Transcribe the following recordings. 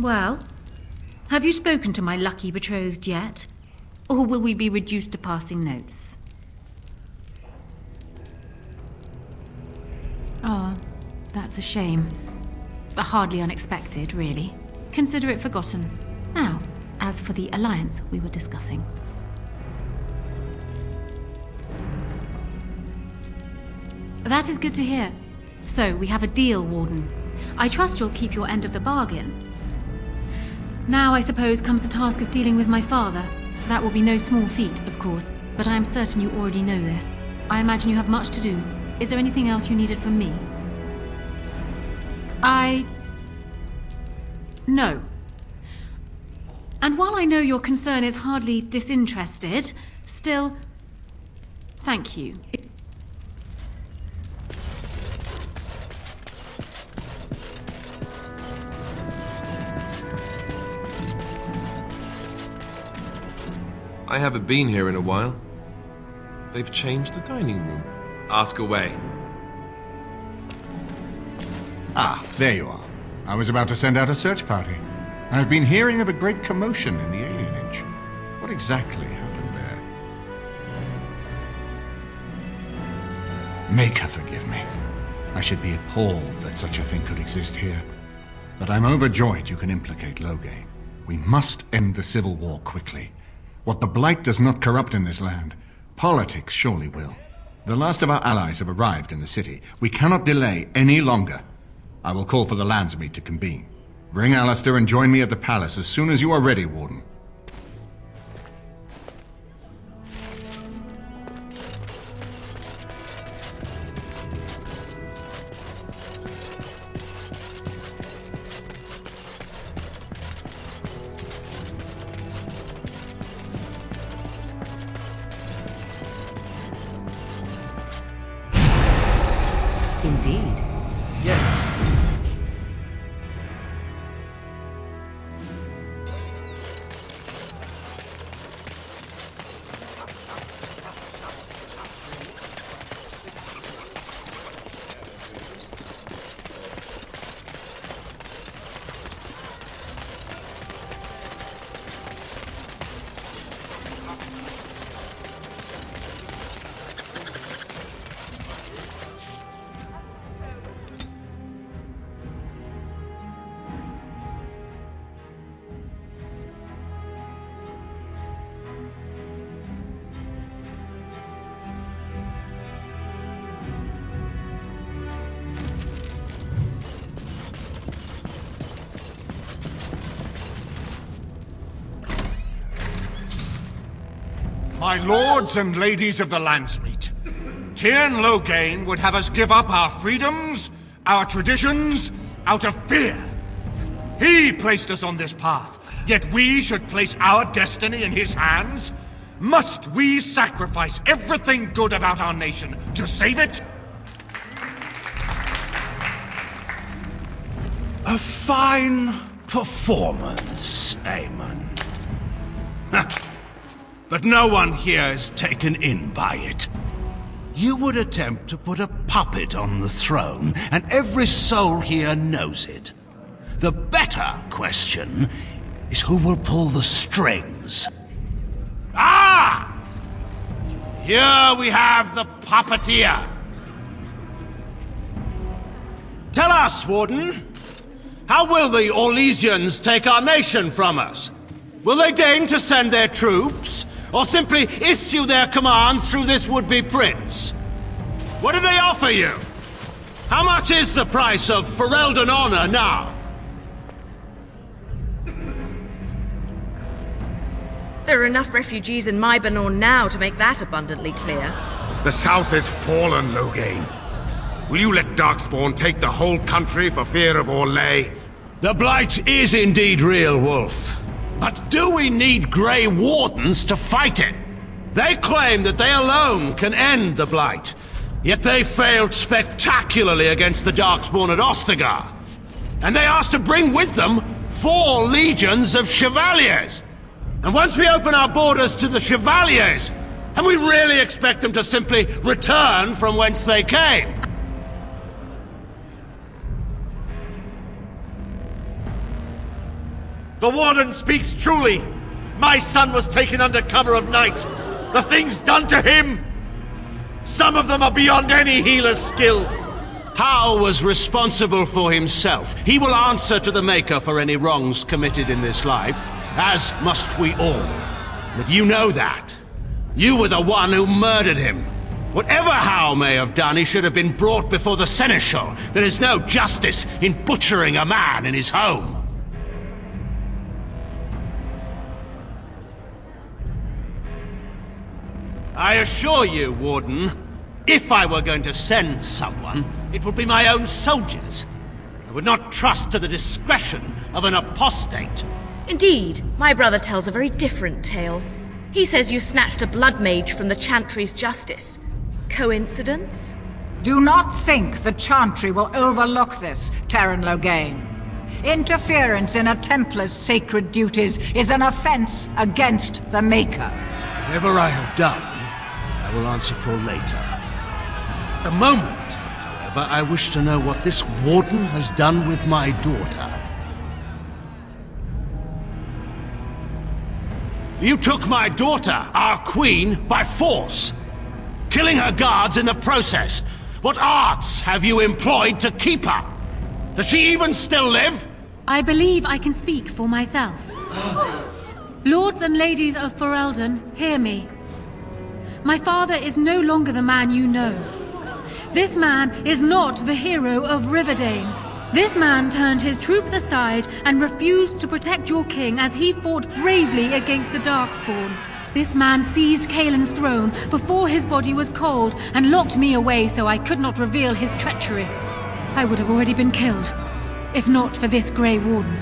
Well, have you spoken to my lucky betrothed yet? Or will we be reduced to passing notes? Oh, that's a shame. But hardly unexpected, really. Consider it forgotten. Now, as for the alliance we were discussing. That is good to hear. So, we have a deal, Warden. I trust you'll keep your end of the bargain. Now, I suppose, comes the task of dealing with my father. That will be no small feat, of course, but I am certain you already know this. I imagine you have much to do. Is there anything else you needed from me? No. And while I know your concern is hardly disinterested, still, thank you. I haven't been here in a while. They've changed the dining room. Ask away. Ah, there you are. I was about to send out a search party. I've been hearing of a great commotion in the alienage. What exactly happened there? Make her forgive me. I should be appalled that such a thing could exist here. But I'm overjoyed you can implicate Loghain. We must end the civil war quickly. What the Blight does not corrupt in this land, politics surely will. The last of our allies have arrived in the city. We cannot delay any longer. I will call for the Landsmeet to convene. Bring Alistair and join me at the palace as soon as you are ready, Warden. Indeed. Yes. My lords and ladies of the Landsmeet, Tyrn Loghain would have us give up our freedoms, our traditions, out of fear. He placed us on this path, yet we should place our destiny in his hands? Must we sacrifice everything good about our nation to save it? A fine performance, Aemon. But no one here is taken in by it. You would attempt to put a puppet on the throne, and every soul here knows it. The better question is who will pull the strings. Ah! Here we have the puppeteer. Tell us, Warden, how will the Orlesians take our nation from us? Will they deign to send their troops, or simply issue their commands through this would-be prince? What do they offer you? How much is the price of Ferelden honor now? There are enough refugees in Mybanor now to make that abundantly clear. The South has fallen, Loghain. Will you let Darkspawn take the whole country for fear of Orlais? The Blight is indeed real, Wolf. But do we need Grey Wardens to fight it? They claim that they alone can end the Blight, yet they failed spectacularly against the Darkspawn at Ostagar. And they asked to bring with them 4 legions of Chevaliers. And once we open our borders to the Chevaliers, and we really expect them to simply return from whence they came? The Warden speaks truly! My son was taken under cover of night! The things done to him! Some of them are beyond any healer's skill! Hal was responsible for himself. He will answer to the Maker for any wrongs committed in this life, as must we all. But you know that. You were the one who murdered him. Whatever Hal may have done, he should have been brought before the Seneschal. There is no justice in butchering a man in his home. I assure you, Warden, if I were going to send someone, it would be my own soldiers. I would not trust to the discretion of an apostate. Indeed, my brother tells a very different tale. He says you snatched a blood mage from the Chantry's justice. Coincidence? Do not think the Chantry will overlook this, Terran Loghain. Interference in a Templar's sacred duties is an offense against the Maker. Whatever I have done, I will answer for later. At the moment, however, I wish to know what this Warden has done with my daughter. You took my daughter, our queen, by force, killing her guards in the process. What arts have you employed to keep her? Does she even still live? I believe I can speak for myself. Lords and ladies of Ferelden, hear me. My father is no longer the man you know. This man is not the hero of Riverdane. This man turned his troops aside and refused to protect your king as he fought bravely against the Darkspawn. This man seized Kaelin's throne before his body was cold and locked me away so I could not reveal his treachery. I would have already been killed, if not for this Grey Warden.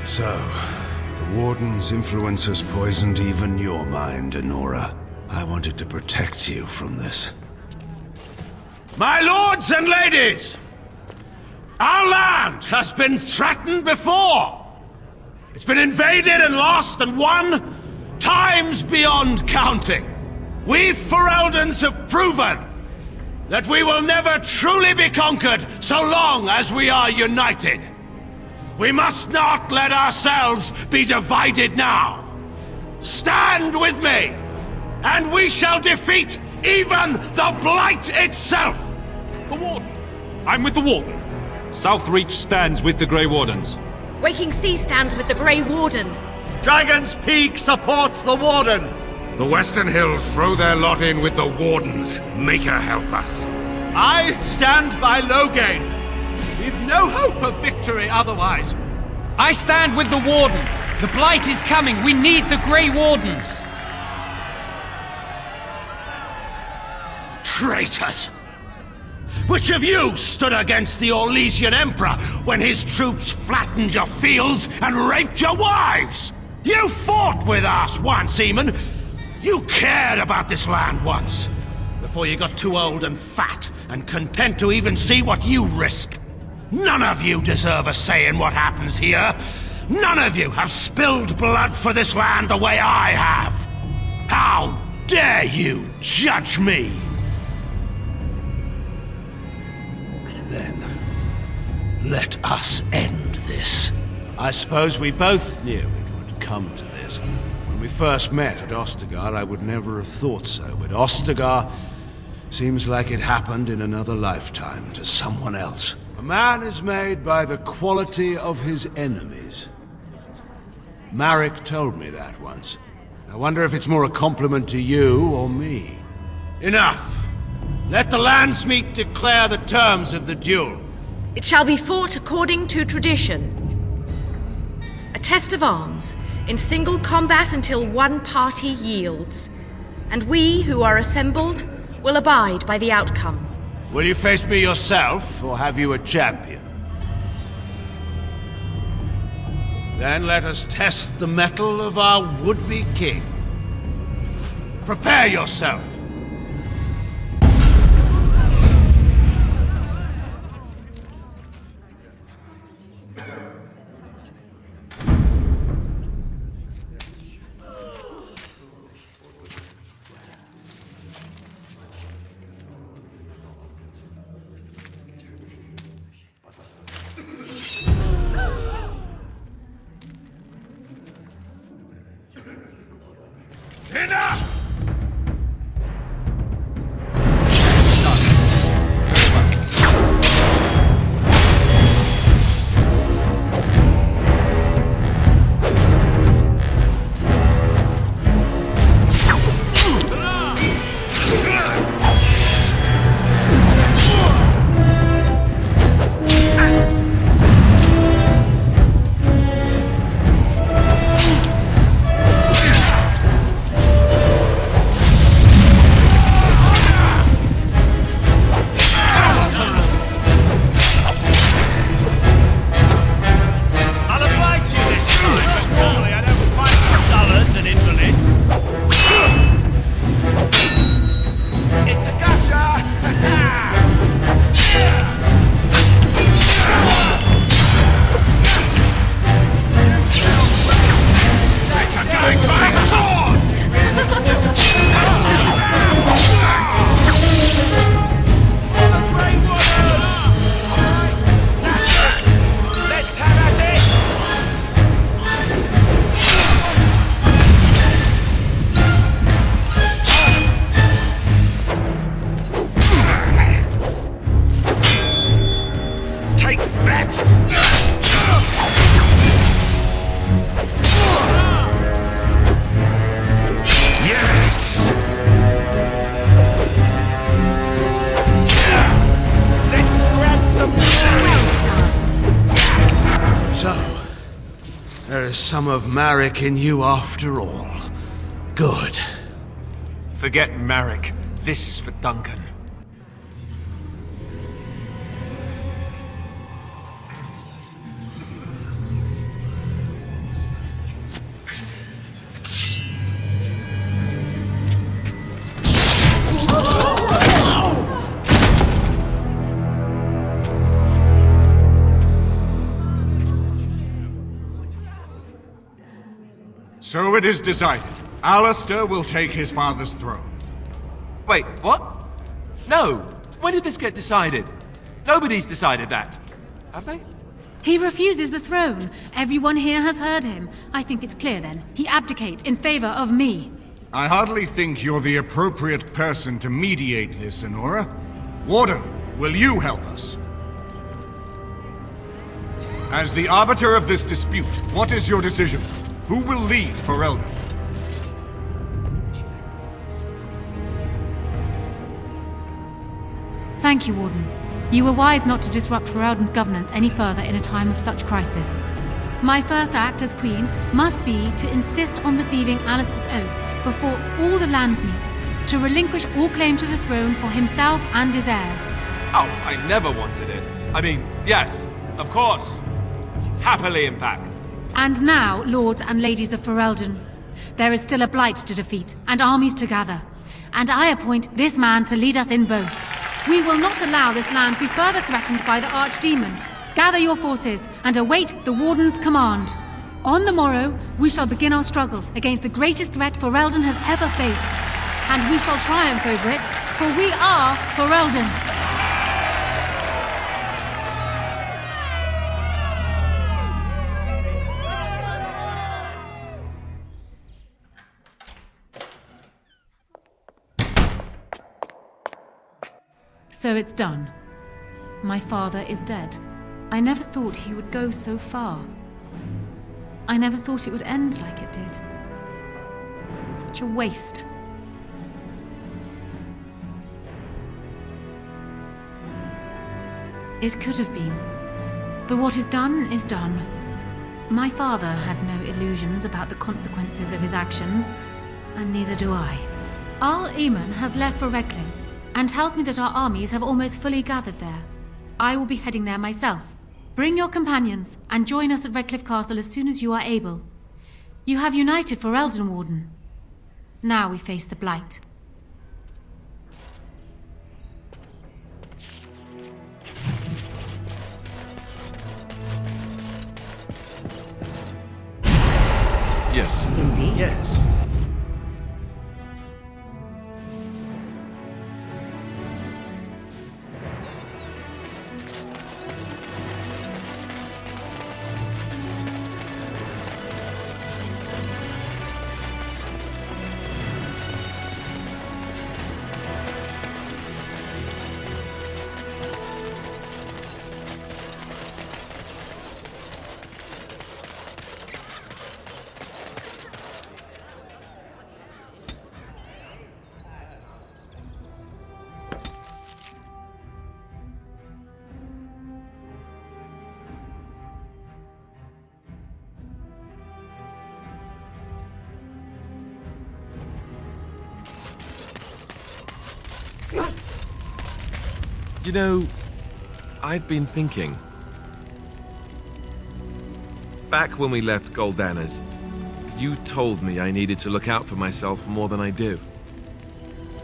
So, the Warden's influence has poisoned even your mind, Enora. I wanted to protect you from this. My lords and ladies! Our land has been threatened before! It's been invaded and lost and won times beyond counting. We Fereldans have proven that we will never truly be conquered so long as we are united. We must not let ourselves be divided now. Stand with me, and we shall defeat even the Blight itself! The Warden. I'm with the Warden. Southreach stands with the Grey Wardens. Waking Sea stands with the Grey Warden. Dragon's Peak supports the Warden! The Western Hills throw their lot in with the Wardens. Maker help us. I stand by Loghain. We've no hope of victory otherwise. I stand with the Warden. The Blight is coming. We need the Grey Wardens. Traitors! Which of you stood against the Orlesian Emperor when his troops flattened your fields and raped your wives? You fought with us once, Eamon. You cared about this land once, before you got too old and fat and content to even see what you risk. None of you deserve a say in what happens here. None of you have spilled blood for this land the way I have. How dare you judge me? Then, let us end this. I suppose we both knew it would come to this. When we first met at Ostagar, I would never have thought so, but Ostagar seems like it happened in another lifetime to someone else. A man is made by the quality of his enemies. Marek told me that once. I wonder if it's more a compliment to you or me. Enough! Let the Landsmeet declare the terms of the duel. It shall be fought according to tradition. A test of arms, in single combat until one party yields. And we, who are assembled, will abide by the outcome. Will you face me yourself, or have you a champion? Then let us test the mettle of our would-be king. Prepare yourself! Enough! Some of Marek in you after all. Good. Forget Marek. This is for Duncan. So it is decided. Alistair will take his father's throne. Wait, what? No! When did this get decided? Nobody's decided that. Have they? He refuses the throne. Everyone here has heard him. I think it's clear then. He abdicates in favor of me. I hardly think you're the appropriate person to mediate this, Honora. Warden, will you help us? As the arbiter of this dispute, what is your decision? Who will lead Ferelden? Thank you, Warden. You were wise not to disrupt Ferelden's governance any further in a time of such crisis. My first act as Queen must be to insist on receiving Alistair's oath before all the Landsmeet, to relinquish all claim to the throne for himself and his heirs. Oh, I never wanted it. I mean, yes, of course. Happily, in fact. And now, lords and ladies of Ferelden, there is still a blight to defeat and armies to gather. And I appoint this man to lead us in both. We will not allow this land be further threatened by the Archdemon. Gather your forces and await the Warden's command. On the morrow, we shall begin our struggle against the greatest threat Ferelden has ever faced. And we shall triumph over it, for we are Ferelden. So it's done. My father is dead. I never thought he would go so far. I never thought it would end like it did. Such a waste. It could have been. But what is done is done. My father had no illusions about the consequences of his actions, and neither do I. Archdemon has left for Redcliffe, and tells me that our armies have almost fully gathered there. I will be heading there myself. Bring your companions, and join us at Redcliffe Castle as soon as you are able. You have united Ferelden, Warden. Now we face the Blight. Yes. Indeed. Yes. You know, I've been thinking. Back when we left Goldanna's, you told me I needed to look out for myself more than I do.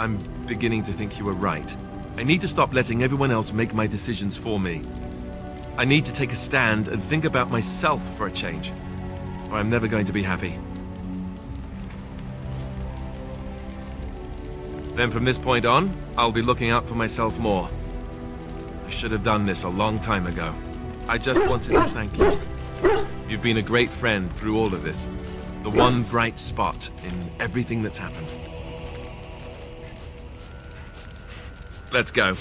I'm beginning to think you were right. I need to stop letting everyone else make my decisions for me. I need to take a stand and think about myself for a change, or I'm never going to be happy. Then from this point on, I'll be looking out for myself more. I should have done this a long time ago. I just wanted to thank you. You've been a great friend through all of this. The one bright spot in everything that's happened. Let's go.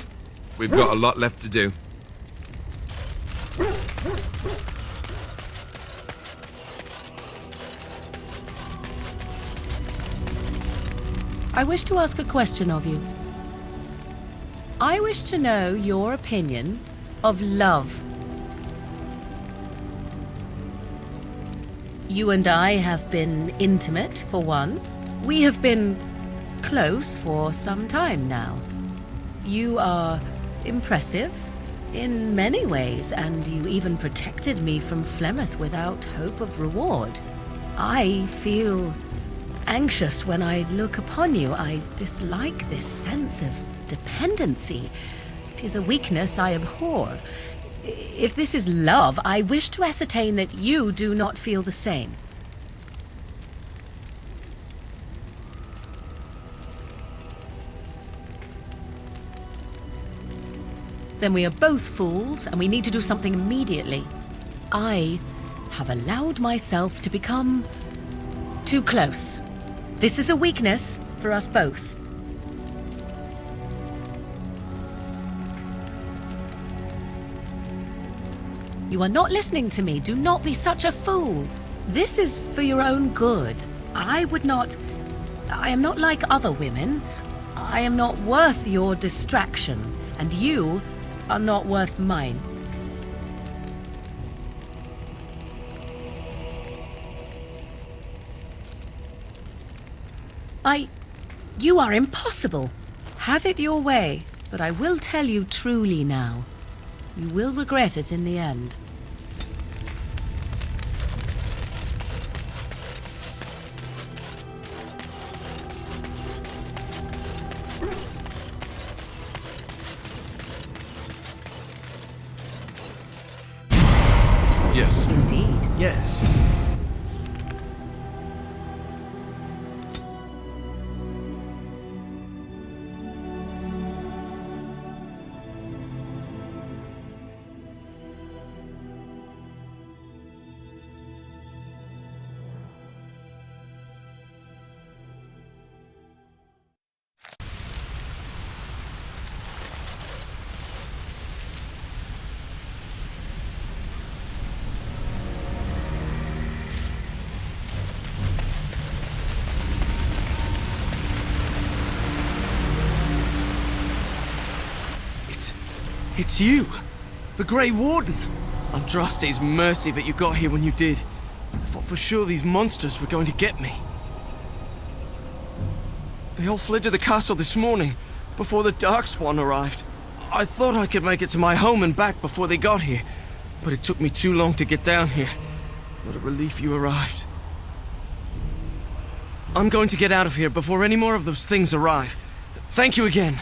We've got a lot left to do. I wish to ask a question of you. I wish to know your opinion of love. You and I have been intimate, for one. We have been close for some time now. You are impressive in many ways, and you even protected me from Flemeth without hope of reward. I feel anxious when I look upon you. I dislike this sense of dependency. It is a weakness I abhor. If this is love, I wish to ascertain that you do not feel the same. Then we are both fools, and we need to do something immediately. I have allowed myself to become too close. This is a weakness for us both. You are not listening to me. Do not be such a fool. This is for your own good. I am not like other women. I am not worth your distraction, and you are not worth mine. You are impossible. Have it your way, but I will tell you truly now. You will regret it in the end. Yes. Indeed. Yes. It's you! The Grey Warden! Andraste's mercy that you got here when you did. I thought for sure these monsters were going to get me. They all fled to the castle this morning, before the Darkspawn arrived. I thought I could make it to my home and back before they got here, but it took me too long to get down here. What a relief you arrived. I'm going to get out of here before any more of those things arrive. Thank you again.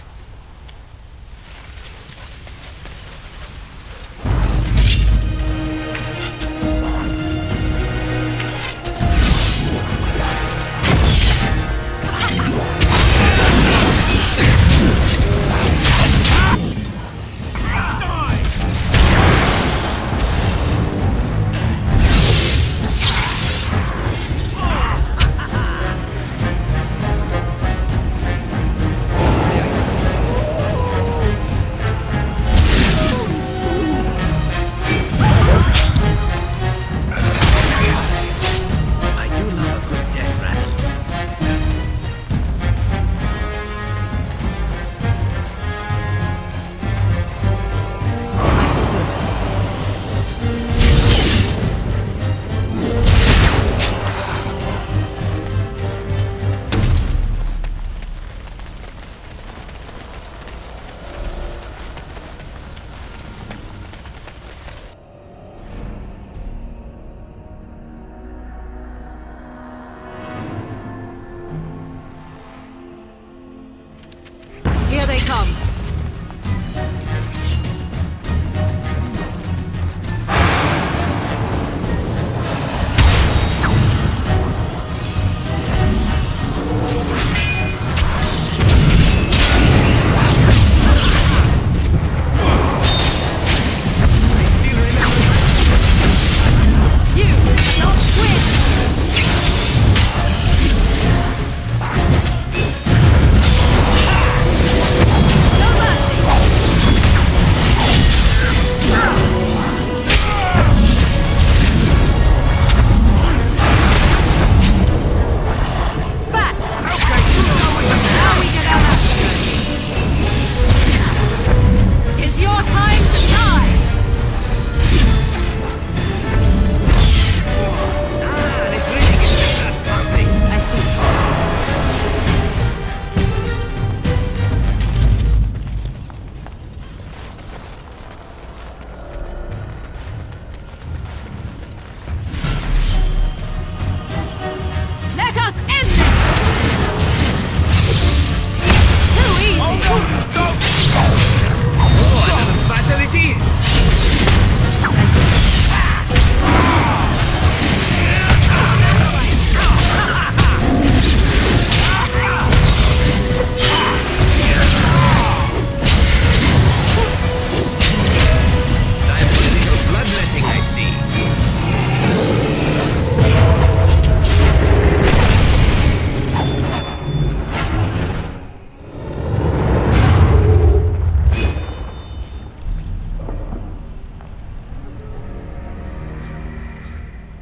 come!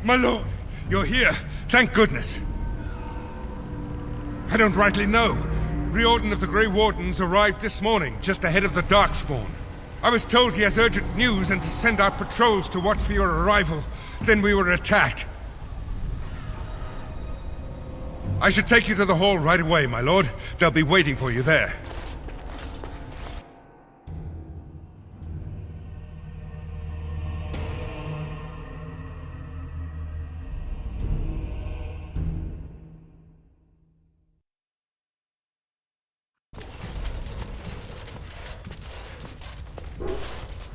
My lord, you're here. Thank goodness. I don't rightly know. Riordan of the Grey Wardens arrived this morning, just ahead of the Darkspawn. I was told he has urgent news and to send out patrols to watch for your arrival. Then we were attacked. I should take you to the hall right away, my lord. They'll be waiting for you there.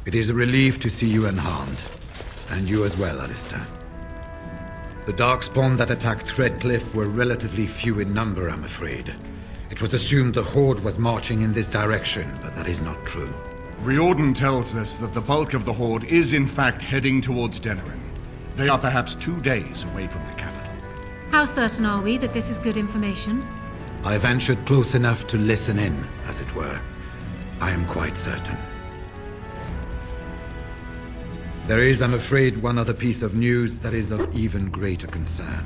It is a relief to see you unharmed. And you as well, Alistair. The Darkspawn that attacked Redcliffe were relatively few in number, I'm afraid. It was assumed the Horde was marching in this direction, but that is not true. Riordan tells us that the bulk of the Horde is in fact heading towards Denerim. They are perhaps 2 days away from the capital. How certain are we that this is good information? I ventured close enough to listen in, as it were. I am quite certain. There is, I'm afraid, one other piece of news that is of even greater concern.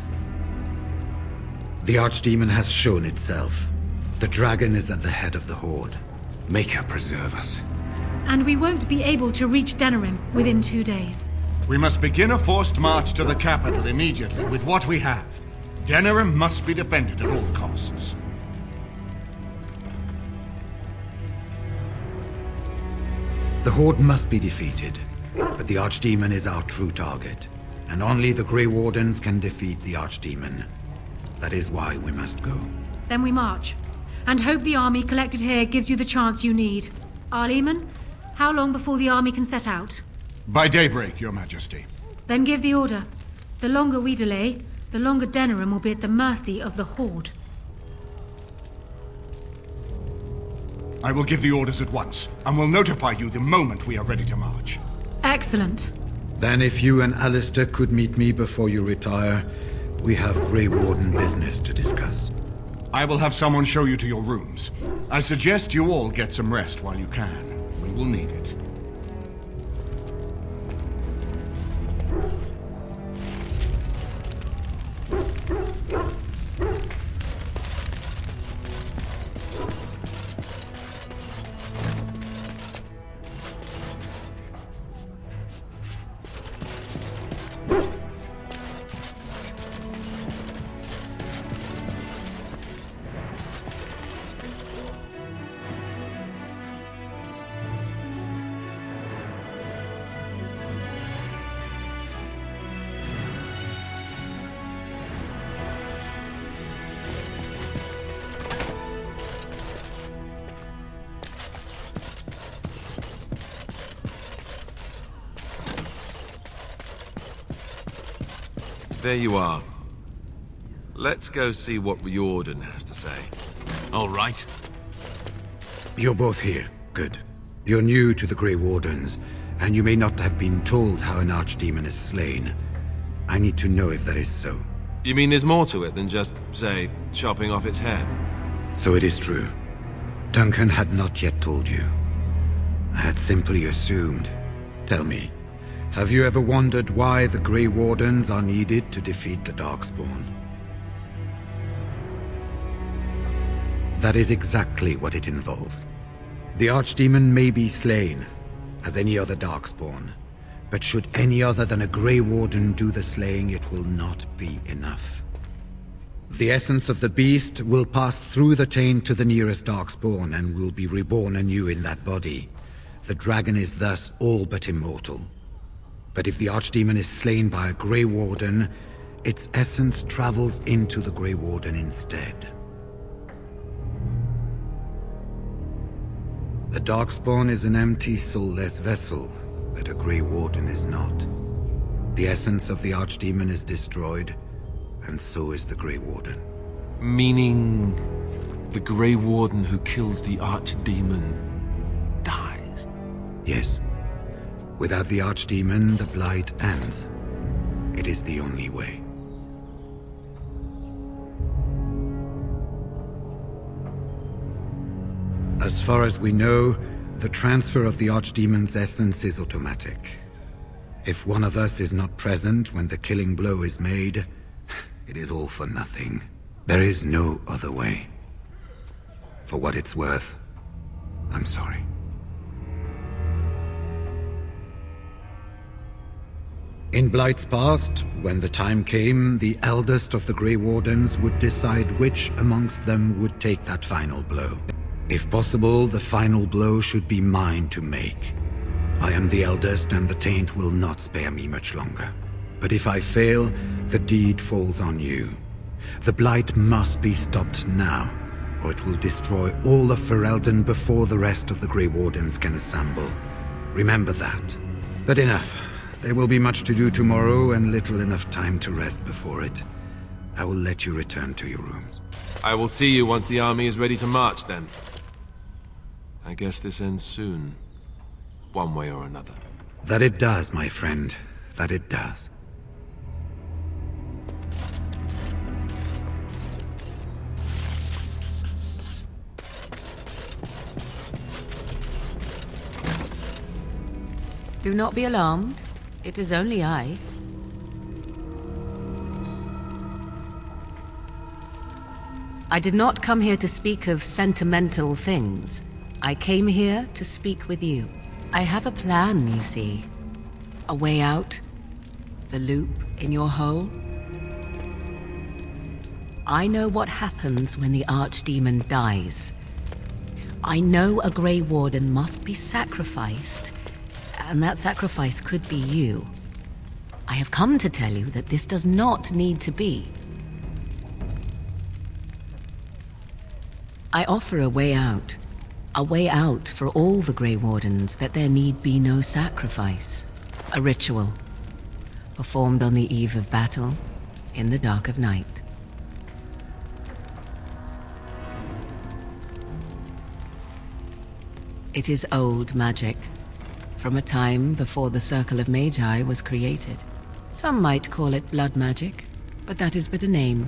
The Archdemon has shown itself. The dragon is at the head of the Horde. Make her preserve us. And we won't be able to reach Denerim within 2 days. We must begin a forced march to the capital immediately with what we have. Denerim must be defended at all costs. The Horde must be defeated. But the Archdemon is our true target, and only the Grey Wardens can defeat the Archdemon. That is why we must go. Then we march, and hope the army collected here gives you the chance you need. Arleman, how long before the army can set out? By daybreak, Your Majesty. Then give the order. The longer we delay, the longer Denerim will be at the mercy of the Horde. I will give the orders at once, and will notify you the moment we are ready to march. Excellent. Then if you and Alistair could meet me before you retire, we have Grey Warden business to discuss. I will have someone show you to your rooms. I suggest you all get some rest while you can. We will need it. There you are. Let's go see what Riordan has to say. All right. You're both here. Good. You're new to the Grey Wardens, and you may not have been told how an Archdemon is slain. I need to know if that is so. You mean there's more to it than just, say, chopping off its head? So it is true. Duncan had not yet told you. I had simply assumed. Tell me, have you ever wondered why the Grey Wardens are needed to defeat the Darkspawn? That is exactly what it involves. The Archdemon may be slain, as any other Darkspawn, but should any other than a Grey Warden do the slaying, it will not be enough. The essence of the beast will pass through the taint to the nearest Darkspawn and will be reborn anew in that body. The dragon is thus all but immortal. But if the Archdemon is slain by a Grey Warden, its essence travels into the Grey Warden instead. A Darkspawn is an empty, soulless vessel, but a Grey Warden is not. The essence of the Archdemon is destroyed, and so is the Grey Warden. Meaning the Grey Warden who kills the Archdemon dies? Yes. Without the Archdemon, the Blight ends. It is the only way. As far as we know, the transfer of the Archdemon's essence is automatic. If one of us is not present when the killing blow is made, it is all for nothing. There is no other way. For what it's worth, I'm sorry. In Blight's past, when the time came, the eldest of the Grey Wardens would decide which amongst them would take that final blow. If possible, the final blow should be mine to make. I am the eldest, and the taint will not spare me much longer. But if I fail, the deed falls on you. The Blight must be stopped now, or it will destroy all of Ferelden before the rest of the Grey Wardens can assemble. Remember that. But enough. There will be much to do tomorrow, and little enough time to rest before it. I will let you return to your rooms. I will see you once the army is ready to march, then. I guess this ends soon. One way or another. That it does, my friend. That it does. Do not be alarmed. It is only I. I did not come here to speak of sentimental things. I came here to speak with you. I have a plan, you see. A way out. The loop in your hole. I know what happens when the Archdemon dies. I know a Grey Warden must be sacrificed, and that sacrifice could be you. I have come to tell you that this does not need to be. I offer a way out. A way out for all the Grey Wardens, that there need be no sacrifice. A ritual, performed on the eve of battle, in the dark of night. It is old magic, from a time before the Circle of Magi was created. Some might call it blood magic, but that is but a name.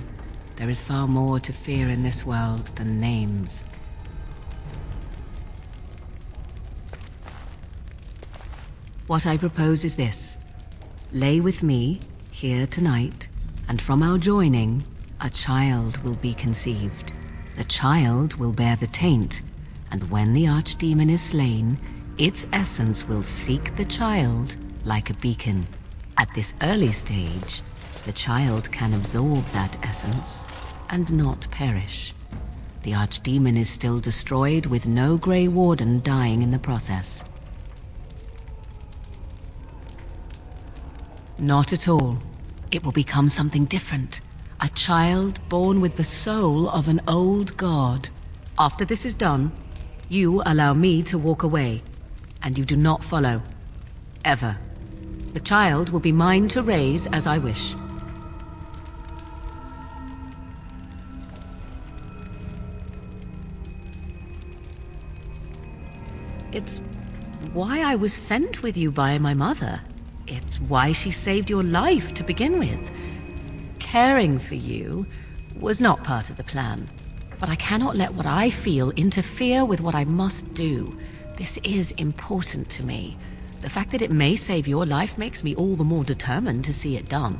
There is far more to fear in this world than names. What I propose is this. Lay with me, here tonight, and from our joining, a child will be conceived. The child will bear the taint, and when the Archdemon is slain, its essence will seek the child like a beacon. At this early stage, the child can absorb that essence and not perish. The Archdemon is still destroyed with no Grey Warden dying in the process. Not at all. It will become something different. A child born with the soul of an old god. After this is done, you allow me to walk away, and you do not follow. Ever. The child will be mine to raise as I wish. It's why I was sent with you by my mother. It's why she saved your life to begin with. Caring for you was not part of the plan, but I cannot let what I feel interfere with what I must do. This is important to me. The fact that it may save your life makes me all the more determined to see it done.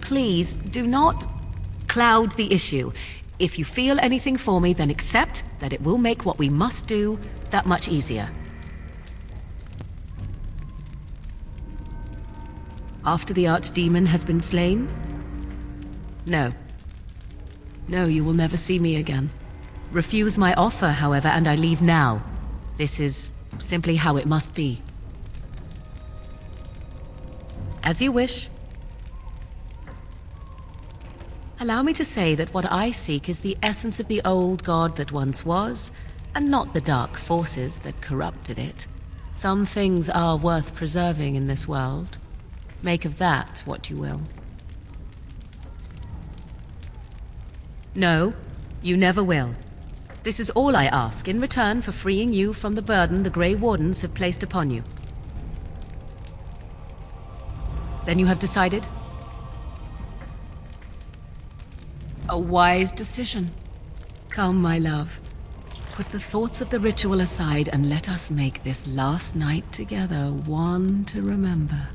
Please, do not cloud the issue. If you feel anything for me, then accept that it will make what we must do that much easier. After the Archdemon has been slain? No. No, you will never see me again. Refuse my offer, however, and I leave now. This is simply how it must be. As you wish. Allow me to say that what I seek is the essence of the old god that once was, and not the dark forces that corrupted it. Some things are worth preserving in this world. Make of that what you will. No, you never will. This is all I ask in return for freeing you from the burden the Grey Wardens have placed upon you. Then you have decided? A wise decision. Come, my love. Put the thoughts of the ritual aside and let us make this last night together one to remember.